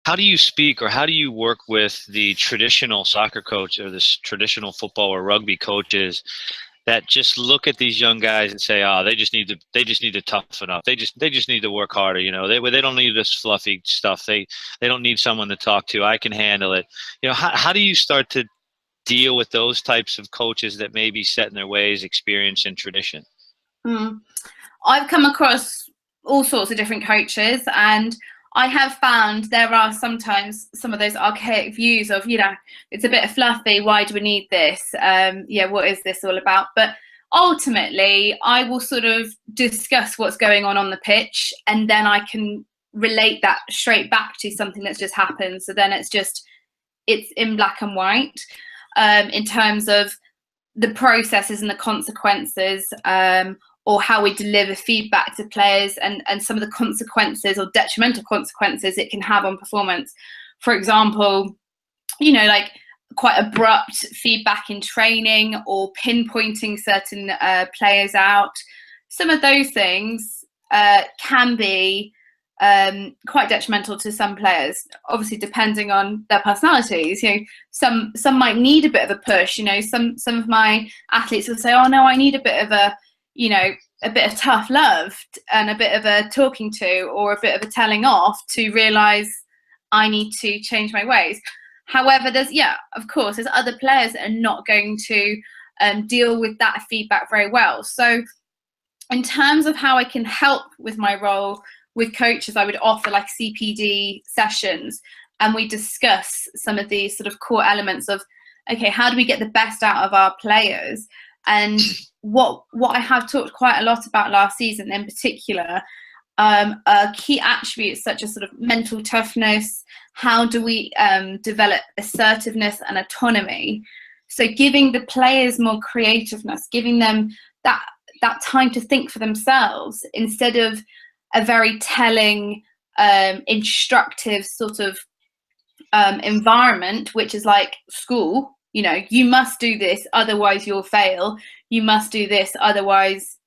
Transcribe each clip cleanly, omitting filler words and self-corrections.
how do you speak, or how do you work with the traditional soccer coach or this traditional football or rugby coaches that just look at these young guys and say, "Oh, they just need to toughen up. They just need to work harder. You know, they don't need this fluffy stuff. They don't need someone to talk to. I can handle it." You know, how do you start to deal with those types of coaches that may be set in their ways, experience, and tradition? I've come across all sorts of different coaches, and I have found there are sometimes some of those archaic views of, you know, it's a bit fluffy, why do we need this? Yeah, what is this all about? But ultimately, I will sort of discuss what's going on the pitch, and then I can relate that straight back to something that's just happened. So then it's in black and white in terms of the processes and the consequences, or how we deliver feedback to players, and some of the consequences or detrimental consequences it can have on performance. For example, you know, like quite abrupt feedback in training, or pinpointing certain players out. Some of those things can be quite detrimental to some players, obviously depending on their personalities. You know, some might need a bit of a push. You know, some of my athletes will say, "Oh no, I need a bit of a, you know, a bit of tough love and a bit of a talking to, or a bit of a telling off to realize I need to change my ways." However, of course, there's other players that are not going to deal with that feedback very well. So in terms of how I can help with my role with coaches, I would offer like CPD sessions, and we discuss some of these sort of core elements of, okay, how do we get the best out of our players? And what I have talked quite a lot about last season in particular, key attributes such as sort of mental toughness. How do we develop assertiveness and autonomy? So giving the players more creativeness, giving them that time to think for themselves, instead of a very telling, instructive sort of environment, which is like school. You know, you must do this, otherwise you'll fail. You must do this, otherwise,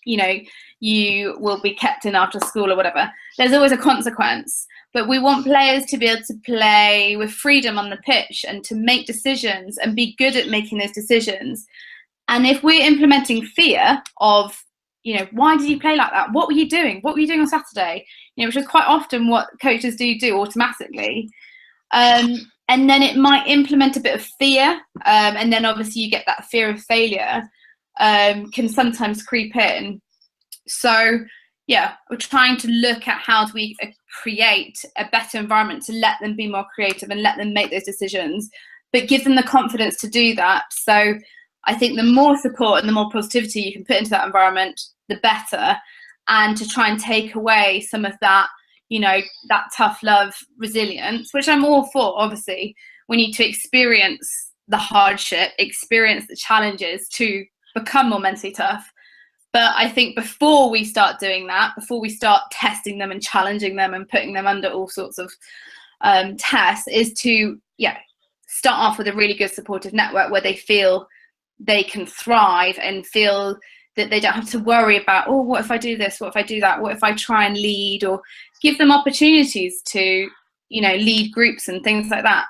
you know, you will be kept in after school or whatever. There's always a consequence. But we want players to be able to play with freedom on the pitch and to make decisions and be good at making those decisions. And if we're implementing fear of, you know, why did you play like that? What were you doing? What were you doing on Saturday? You know, which is quite often what coaches do automatically. And then it might implement a bit of fear. And then obviously you get that fear of failure can sometimes creep in. So yeah, we're trying to look at how do we create a better environment to let them be more creative and let them make those decisions, but give them the confidence to do that. So I think the more support and the more positivity you can put into that environment, the better. And to try and take away some of that, you know, that tough love resilience, which I'm all for. Obviously, we need to experience the hardship, experience the challenges to become more mentally tough. But I think before we start doing that, before we start testing them and challenging them and putting them under all sorts of tests, is to start off with a really good supportive network where they feel they can thrive and feel that they don't have to worry about, oh, what if I do this? What if I do that? What if I try and lead? Or give them opportunities to, you know, lead groups and things like that.